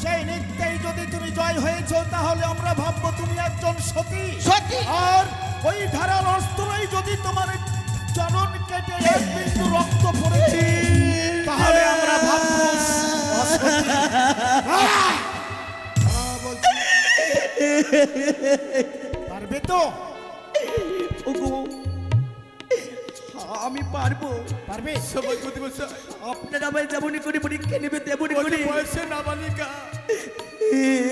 সেই নৃত্যেই যদি তুমি জয় হয়েছো তাহলে আমরা ভাববো তুমি একজন সতী। সতী? আর ওই ধারার অস্ত্রই যদি তোমার চরণ কেটে এক বিন্দু রক্ত পড়েছে তাহলে আমরা ভাববো অসতী। বলছি, পারবে তো? ওগো আমি পারবো। পারবে? সভাপতি মশাই, আপনারা আমায় যেমনই করে পরীক্ষা নেবে তেমনই ও যে করে। বয়সে নাবালিকা,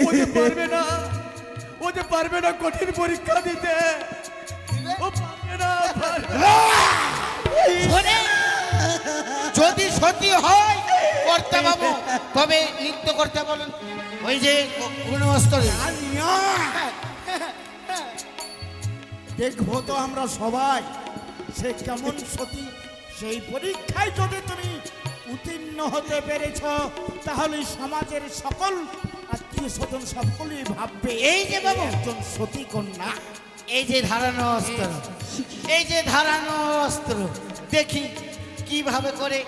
ও যে পারবে না, ও যে পারবে না কঠিন পরীক্ষা দিতে, ও পারবে না, পারবে না। শোনে, যদি সত্যি হয় করতে বাবু তবে নৃত্য করতে বলুন। ওই যে কোন অস্ত্র দেখবো তো আমরা সবাই সে কেমন সতী। সেই পরীক্ষায় যদি তুমি উত্তীর্ণ হতে পেরেছ তাহলে সমাজের সকল আত্মীয় স্বজন সকলেই ভাববে এই যে বাবু, একজন সতী কন্যা। এই যে ধারানো অস্ত্র, এই যে ধারানো অস্ত্র, দেখি কিভাবে করে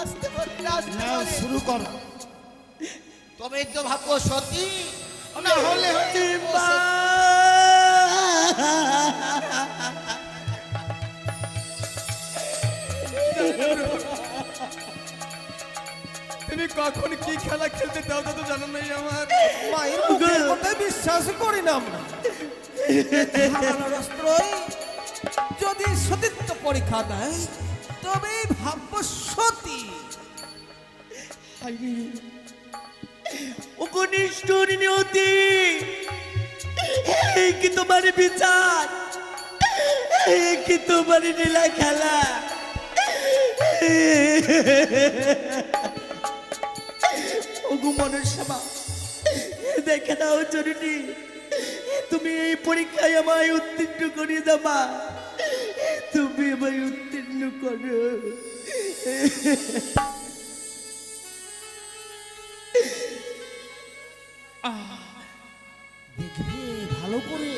আসতে পারে না আসতে নাও, পারে। শুরু করো। তবে তো ভাববো সতী, না হলে হচ্ছে মা! তুমি কখন কি খেলা খেলতে দাও তা তো জানো নাই আমার। মায়ের মুখের কথা বিশ্বাস করি না আমরা। ধারানোর অস্ত্রই যদি সতীত্ব পরীক্ষা দেয় তবে ভাববো সতী। ওগো নিষ্ঠুর নিয়তি, এই কি তোমার বিচার? এই কি তোমার নীলা খেলা? ওগো মনসা, দেখে দাও জরুরি, তুমি এই পরীক্ষায় আমায় উত্তীর্ণ করিয়ে দাও মা, তুমি আমায় উত্তীর্ণ করো। দেখবে ভালো করে।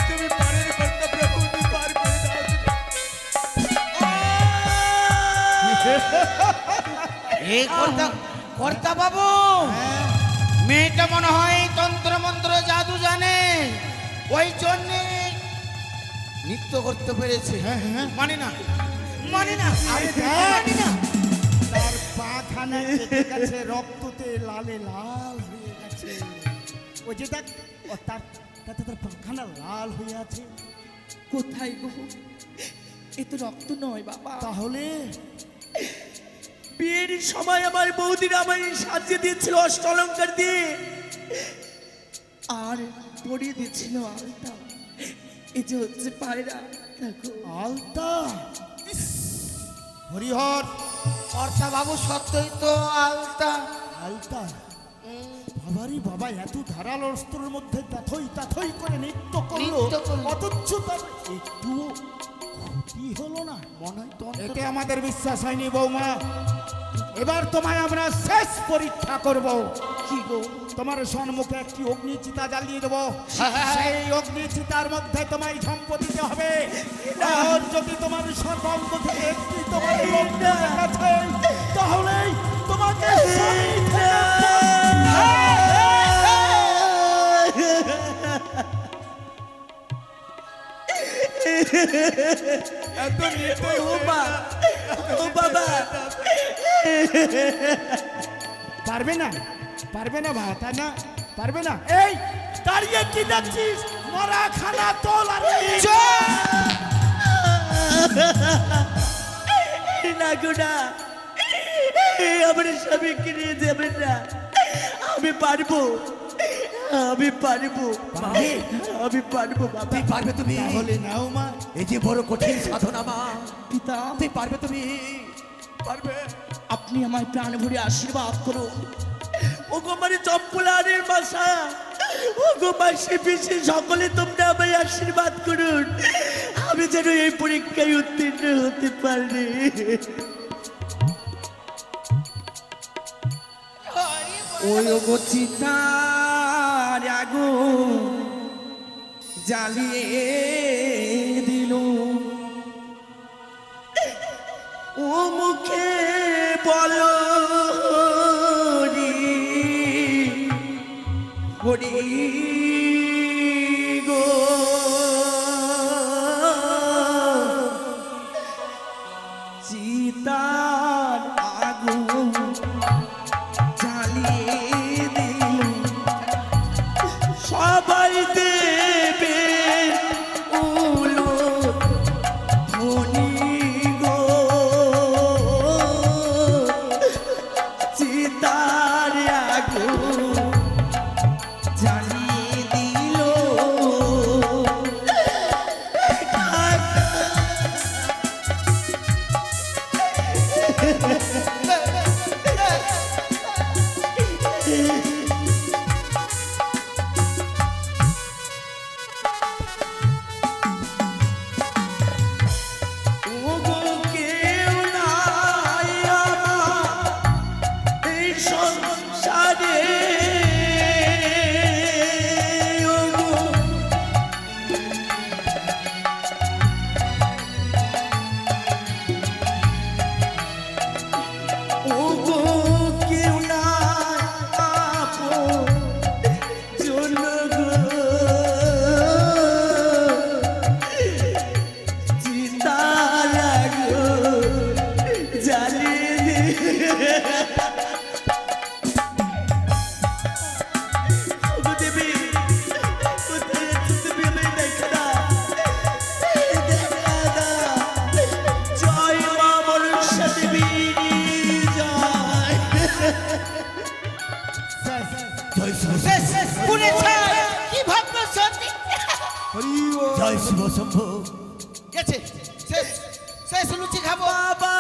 তুমি পারের কর্তা প্রভু, তুমি পার করে দাও। এই কর্তা, কর্তা বাবু, মেয়েটা মনে হয় তন্ত্র মন্ত্র জাদু জানে, ওই জন্যে নৃত্য করতে পেরেছে। মানি না, মানি না, আরে মানি না। তার পাখানা কেটে গেছে, রক্ততে লালে লাল হয়ে গেছে। ওই যে দেখ, ও তার পাখানা লাল হয়ে আছে। কোথায় গো? এ তো রক্ত নয় বাবা। তাহলে বিয়ের সময় আমার বৌদিরা আমায় সাজিয়ে দিয়েছিল অষ্টলঙ্কার দিয়ে, আর পরিয়ে দিয়েছিল আলতা। এই যে হচ্ছে পায়রা, দেখো। আলতা, হরিহর, কর্তা বাবু সত্যই তো আলতা। আলতা, বাবারি বাবা, এত ধারাল অস্ত্রের মধ্যে তাথই তাথই করে নৃত্য করলো, নৃত্য করলো। অথচ তার একটু ক্ষতি হলো না। মনে হয় এতে আমাদের বিশ্বাস হয়নি বৌমা। এবার তোমায় আমরা শেষ পরীক্ষা করব। কি গো? তোমার সম্মুখে একটি অগ্নিচিতা জ্বালিয়ে দেবো। হ্যাঁ। সেই অগ্নিচিতার মধ্যে তোমায় ঝম্প দিতে হবে। আর যদি তোমার সর্বাঙ্গ থেকে একটি তোমার লোক পড়ে গেছে, তাহলেই তোমাকে স্বামী এত নির্দয় ও মা, ও বাবা, পারবে না, পারবে না মা, তাই না? পারবে না। এই দাঁড়িয়ে কি দেখছিস? মরা খানা তোল আর না গো না, আমার স্বামীকে নিয়ে যাবেন না। আমি পারবো, আমি পারবো আমি পারবো বাবা তুই পারবে তুমি তাহলে নাও মা। এই যে বড় কঠিন সাধনা মা পিতা তুই পারবে তুমি পারবে আপনি আমায় প্রাণ ভরে আশীর্বাদ করুন ওগো মানে চম্পলারের বাসা ওগো মাসি পিসি সকলে তোমরা আমায় আশীর্বাদ করুন আমি যেন এই পরীক্ষায় উত্তীর্ণ হতে পারি ওই ওগো চিতার আগুন জ্বালিয়ে দিল ও মুখে বলো হরি গো চিতার আগুন জ্বালিয়ে দিল সবাই দেবে উলো ধনী গো চিতার আগুন জ্বালিয়ে দিল ওগো কেউ নাই আমার এই সংসারে ওগো ওগো কেউ নাই আপন জন গো চিতার আগুন জ্বালিয়ে দিয়ে ওগো দেবী কোথায় আছো তুমি আমায় দেখা দাও দেখা দাও জয় মা মনসা দেবী জয় জয় শিব পুরে ছাড় কি ভাবছো সত্যি জয় শিব শম্ভু গেছে শেষ শেষ লুচি খাবো বাবা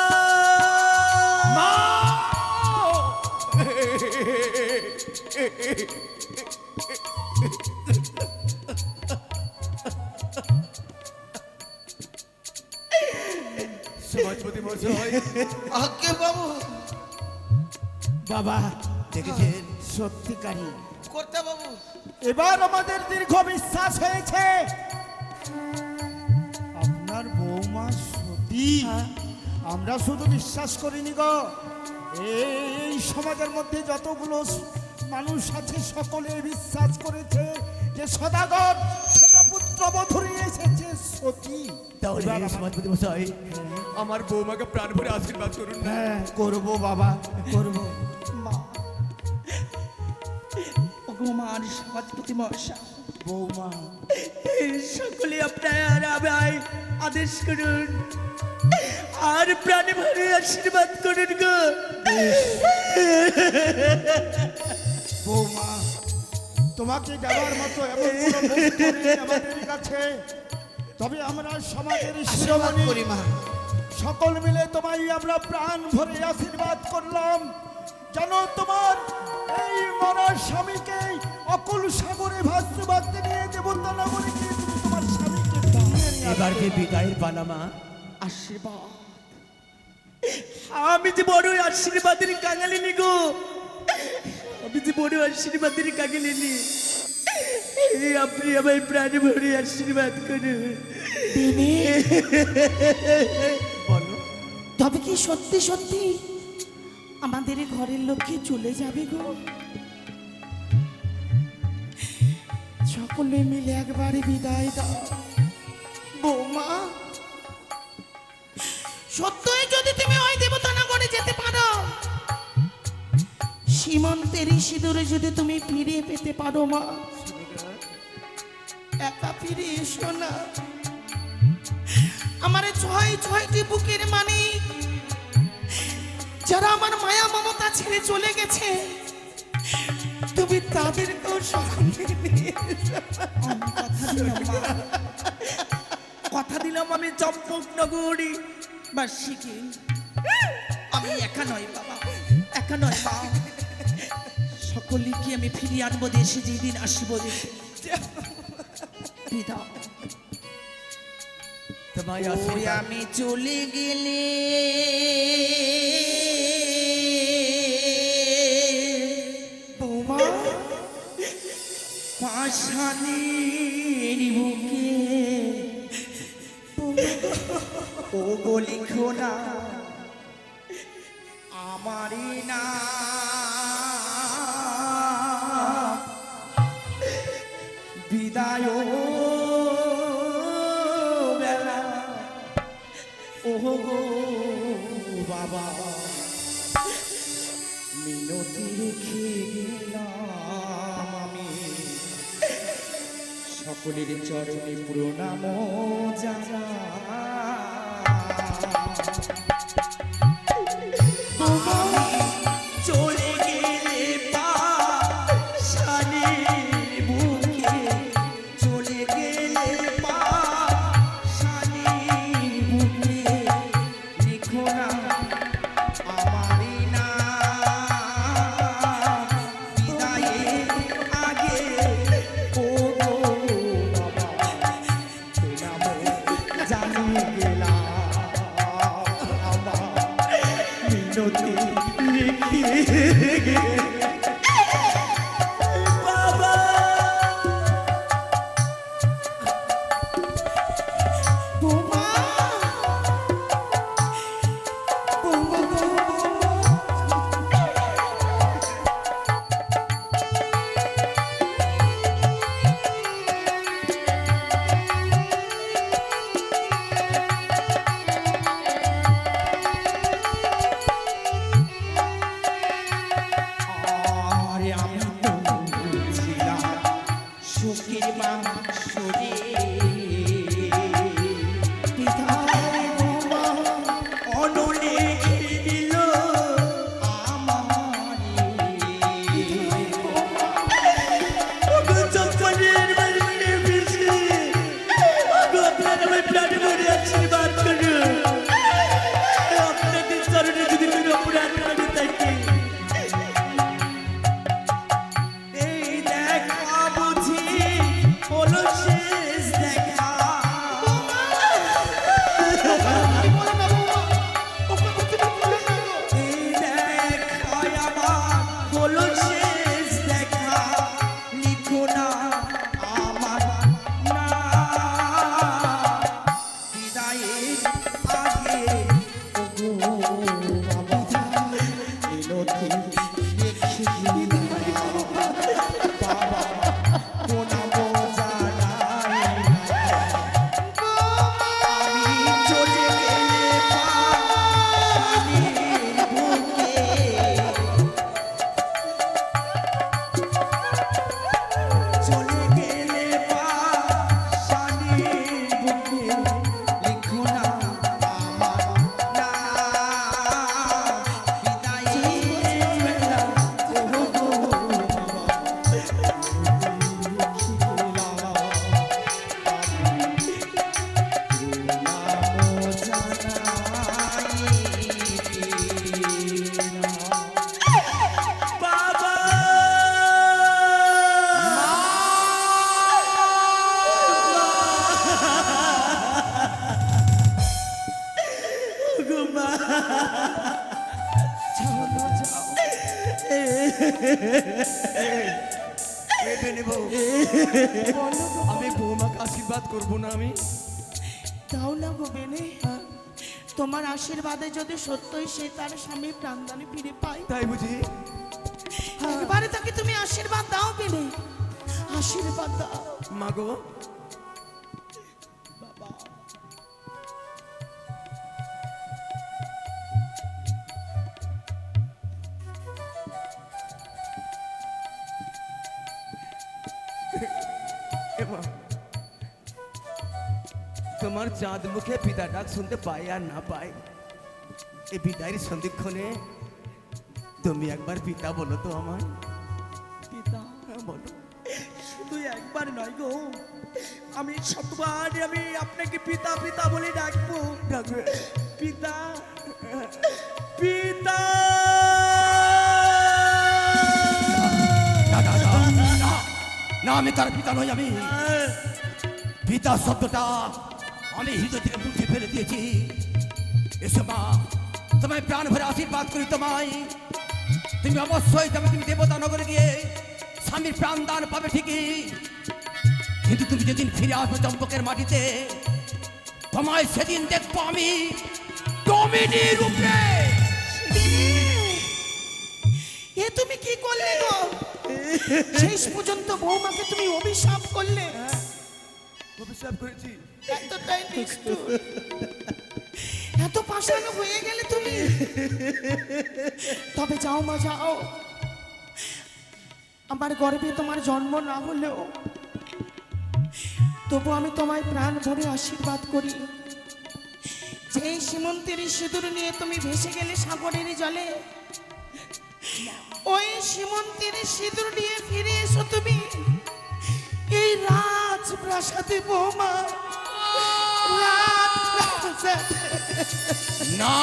সমাজপতি মশাই আগে বাবু বাবা দেখেছেন সত্যিকারী করতে বাবু এবার আমাদের দীর্ঘ বিশ্বাস হয়েছে আপনার বৌমা সতী। আমরা শুধু বিশ্বাস করিনি গো, এই সমাজের মধ্যে যতগুলো মানুষ আছে সকলে বিশ্বাস করেছে যে সদাগর ছোট পুত্র বধূরি এসেছে সতী। তাহলে এবার আমার- সমাজপতি মশাই আমার বৌমাকে প্রাণ ভরে আশীর্বাদ করুন না হ্যাঁ করবো বাবা করবো। মা ওগো মার সমাজপতি মশা বৌমা সকলে আপনার আমায় আদেশ করুন আর প্রাণে ভরে আশীর্বাদ করুন গো বৌমা তোমাকে দেওয়ার মতো এমন কোনো বস্তু নেই আমাদের কাছে, তবে আমরা সমাজের আশীর্বাদ শিরোমণি করি মা সকল মিলে তোমায় আমরা প্রাণ ভরে আশীর্বাদ করলাম যেন তোমার এই মরা স্বামীকে অকুল সাগরে ভাসতে ভাসতে নিয়ে দেবতা নগরীকে তুমি তোমার স্বামীকে ফিরিয়ে নিয়ে আসবে। এবারকে বিদায়ের পালামা আশীর্বাদ আমি যে বড় আশীর্বাদের কাঙালিনি গো আমি যে বড় আশীর্বাদের কাঙালিনি আপনি আমায় প্রাণে ভরে আশীর্বাদ করুন বলো তবে কি সত্যি সত্যি আমাদের এই ঘরের লক্ষ্যে চলে যাবে গো? সকলে মিলে একবারে বিদায় দাও বৌমা। সত্যই যদি তুমি ওই দেবতা নগরে যেতে পারো, সীমন্তের সিঁদুরে যদি তুমি ফিরে পেতে পারো মা, একা ফিরে এসো না। আমার ছয়টি বুকের মানিক যারা আমার মায়া মমতা ছেড়ে চলে গেছে, তুমি তাদেরকেও সঙ্গে নিয়ে এসো। আমি কথা দিলাম মা, কথা দিলাম আমি চম্পকনগরী বাসীকে আমি একা নয় বাবা, একা নয় মা, সকলকে আমি ফিরিয়ে আনবো দেশে যেদিন আসিব পিতা। তোমায় ওই আশীর্বাদ আমি চলে গেলে বৌমা পাশানের বুকে ও গো লিখো না আমারই না বিদায় বেলা ও গো বাবা মিনতি রেখে গেলাম আমি সকলের চরণে প্রণাম জানা চলে গেলে পাশানের বুকে চলে গেলে পাশানের বুকে লিখো না আমারই নাম বিদায়ের আগে ও গো বাবা প্রণাম জানিয়ে গেলাম আমার মিনতি রেখে বাবা বৌমা বৌমা আরে আমি তো ছিলাম সুখের বাঁশরে পিতায় বৌমা অনলে দিল আমারে ওগো চম্পনের বাড়িতে বেশি ওগো আপনার আমার প্রাণে মরে আশীর্বাদ করুন আপনাদের চরণে যদি কোনো অপরাধ করে থাকি এই দেখা বুঝি হলো শেষ দেখা এই দেখায় আমার হলো শেষ দেখা লিখো না আমার নাম বিদায়ের আগে ওগো বাবা মিনতি রেখে গেলাম বাবা প্রণাম জানাই আমি চলে গেলে পাশানের বুকে চলে গেলে পাশানের বুকে লিখো না আমার নাম বিদায়ের বেলা ও গো বাবা কেঁদে নেব। আমি বৌমাকে আশীর্বাদ করবো না আমি দাও না গো বেনে, তোমার আশীর্বাদে যদি সত্যই সে তার স্বামী প্রাণদানে ফিরে পায়, তাই বুঝি একবারে তাকে তুমি আশীর্বাদ দাও বেনে, আশীর্বাদ দাও। মাগো এমা, তোমার চাঁদ মুখে পিতা ডাক শুনতে পাই আর না পাই, এই বিদায়ের সন্ধিক্ষণে তুমি একবার পিতা বলো তো আমার পিতা একবার নয় গো, আমি শতবার আমি আপনাকে পিতা পিতা বলে ডাকবো। ডাকবে পিতা পিতা। না না না না, না আমি তার পিতা নই। আমি পিতা শব্দটা আমি হৃদয় থেকে মুছে ফেলে দিয়েছি। এসো মা, তোমায় প্রাণ ভরে আশীর্বাদ করি তোমায়। তুমি অবশ্যই তুমি দেবতা নগরে গিয়ে স্বামীর প্রাণ দান পাবে ঠিকই, কিন্তু তুমি যেদিন ফিরে আসবে চম্পকের মাটিতে, তোমায় সেদিন দেখবো আমি ডমিনি রূপে। এ তুমি কি করলে গো? শেষ পর্যন্ত বৌমাকে তুমি অভিশাপ করলে। অভিশাপ করেছি। এতটাই নিষ্ঠুর, এত পাষাণ হয়ে গেলে তুমি। তবে যাও মা যাও, আমার গর্ভে তোমার জন্ম না হলেও তবু আমি তোমায় প্রাণ ভরে আশীর্বাদ করি। যে সীমন্তের সিঁদুর নিয়ে তুমি ভেসে গেলে সাগরের জলে, ওই সীমন্তের সিঁদুর নিয়ে ফিরে এসো তুমি এই রাজপ্রাসাদে বৌমা, রাজপ্রাসাদে। না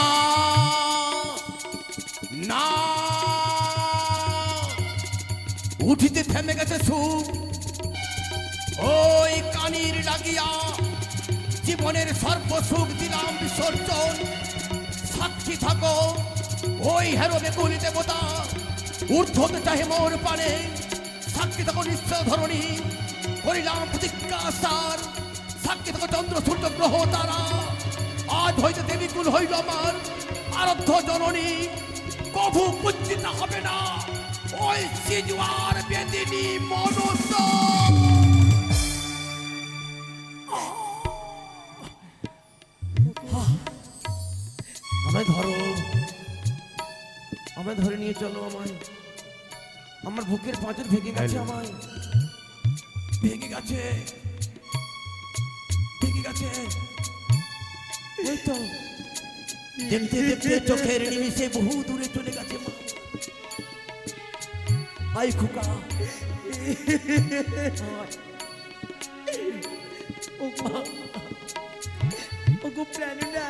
না, উঠিতে থেমে গেছে সুখ, ওই কানির লাগিয়া জীবনের সর্বসুখ দিলাম বিসর্জন। সাক্ষী থাকো ওই হেরো বেকুলি দেবতা, ঊর্ধ্বতে চাহে মোর পানে। সাক্ষী থাকো নিশ্চয় ধরণী, করিলাম প্রতিজ্ঞা সার। সাক্ষী থাকো চন্দ্র সূর্য গ্রহ তারা, আজ হইতে দেবীকুল হইল আমার আরাধ্য জননী। কভু পূজিত হবে না ওই সিজুয়ার বেদিনী মনুষ্য। আমায় ধরো, আমায় ধরে নিয়ে চলো আমায়। আমার বুকের পাঁচর ভেঙে গেছে, আমায় ভেঙে গেছে, ভেঙে গেছে। এই তো দেখতে দেখতে চোখের নিমিষে বহু দূরে চলে গেছে মা। আই খোকা, ওগো প্রাণীরা,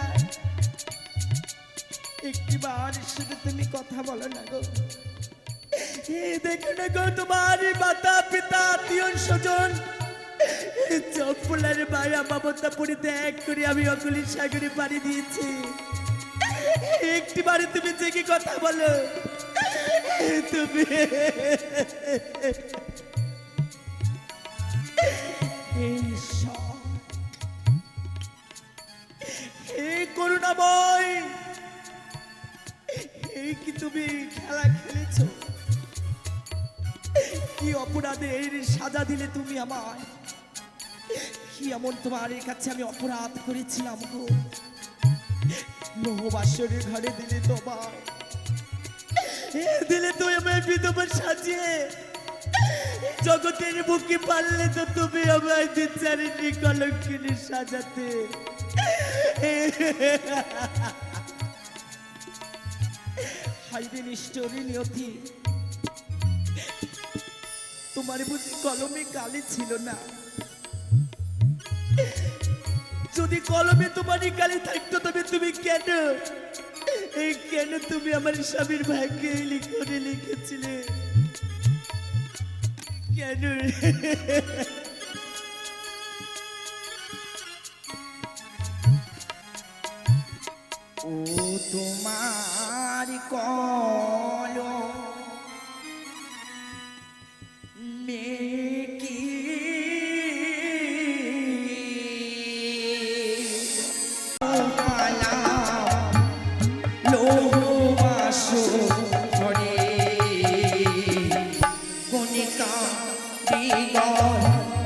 একটিবার শুধু তুমি কথা বলো না গো। এই দেখো না গো, তোমার মাতা পিতা আত্মীয় স্বজন চম্পলার মায়া মমতা পুরি ত্যাগ করে আমি অকুলি সাগরে পাড়ি দিয়েছি। একটিবারে তুমি জেগে কথা বলো। তুমি এই হে করুণাময়, এই কি তুমি খেলা খেলেছো? কি অপরাধের সাজা দিলে তুমি আমায়? কি এমন তোমার কাছে আমি অপরাধ করেছিলাম গো? মোহবাসরের ঘরে দিলে তোমার, দিলে তো আমায় বিধবা সাজিয়ে। জগতের বুকে পারলে তো তুমি আমায় বিচারিণী কলঙ্কিনী সাজাতে। হাইরে নিষ্ঠুরী নিয়তি, তোমার বুঝি কলমে কালি ছিল না? যদি কলমে তোমারই কালি থাকতো তবে তুমি কেন কেন তুমি আমার স্বামীর ভাগ্যে লিখনে লিখেছিলে? কেন? ও তোমার কলম মেকি লোহাসো ধরে কণিকা দিগল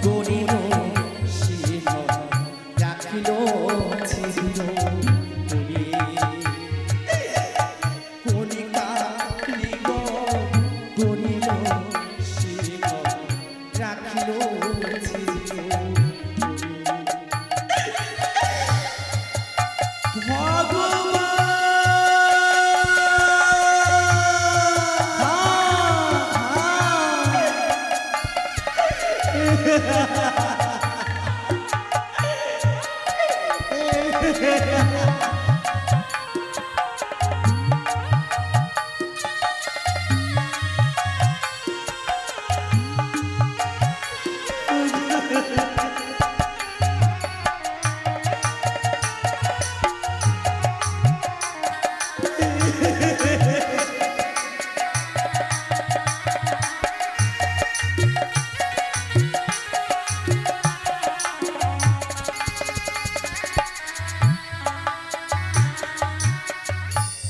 গরিব শিব রাখিল ছিল কণিকা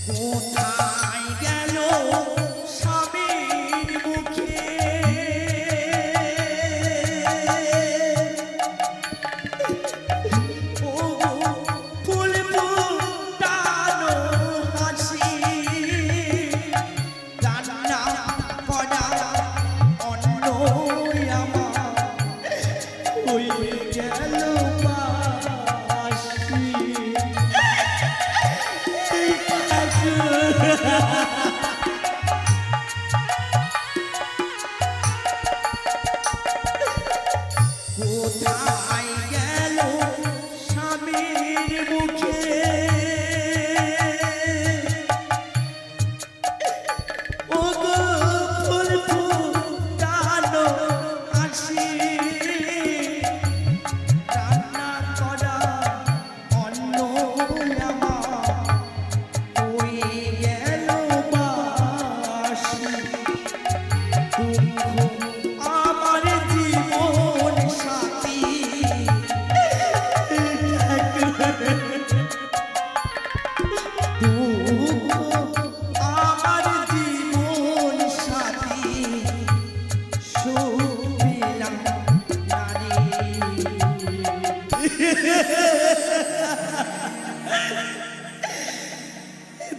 কোথায় গেল স্বামীর মুখে ও ফুল ফুটানো হাসি রান্না করা অন্ন আমার হয়ে গেল বাসি। কোথায় গেল স্বামীর মুখে ও গো ফুল ফুটানো হাসি রান্না করা অন্ন আমার হয়ে গেল বাসি। দুঃখ আমার জীবন সাথী দুঃখ আমার জীবন সাথী সুখ পেলাম না রে।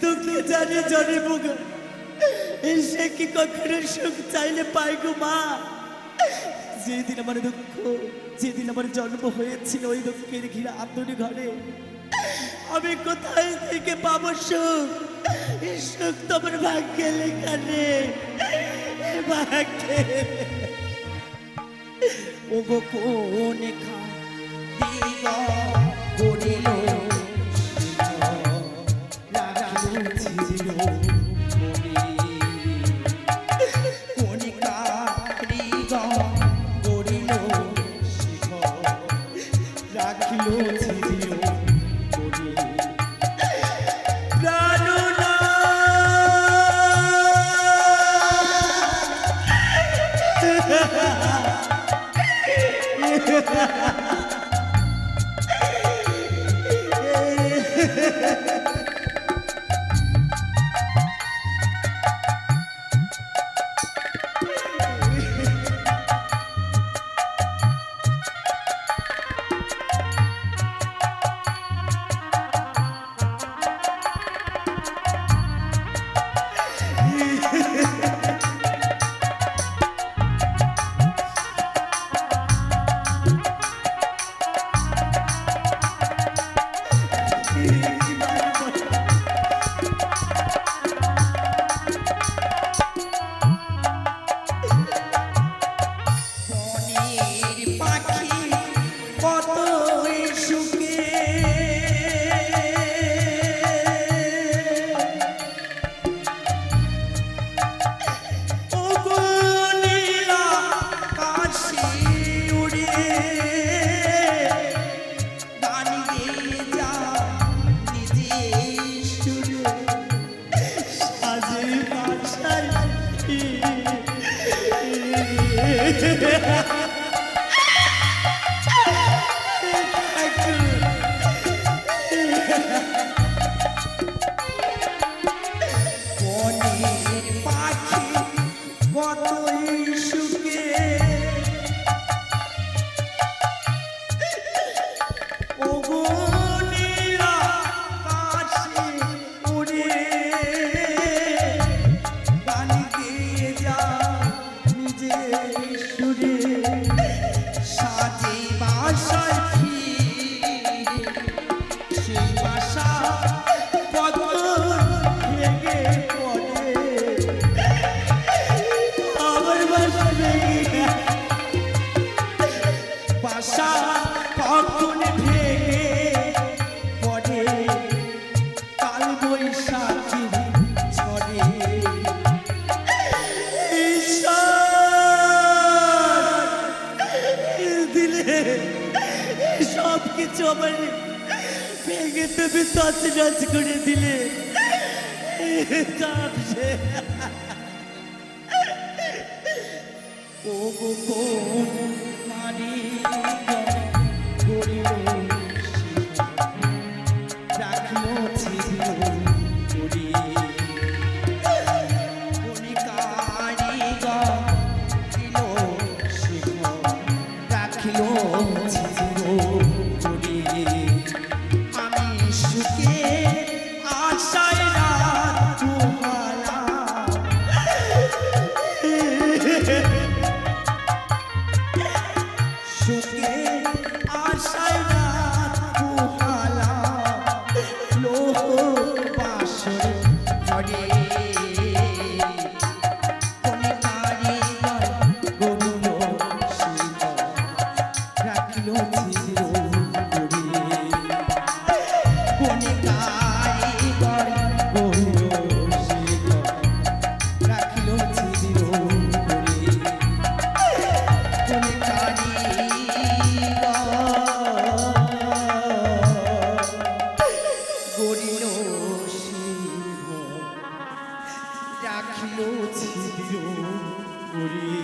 দুঃখে জানে জনে বুক সে কি কখনো সুখ চাইলে পায় গো মা। যেদিন আমার দুঃখ যেদিন আমার জন্ম হয়েছিল ওই দুঃখের ঘিরে আত্মনি ঘরে আমি কোথায় থেকে পাবো সুখ। সুখ তোমার ভাগ্যে লেখা রে ভাগ্যে। ও গো কোন খা দিগ করিল সবকিছু আমার ভেঙে তুমি তছনছ করে দিলে। কাঁপছে ও গো কোন নারী গরিব রাখিও ছিল বাসরে ঘরে কোনে কারিগর গরুল শিব রাখিল চির করে কোনে কারিগর গরুল শিব রাখিল চির করে কোনে কারিগর গরিল শিব রাখিল ছিদ্র করে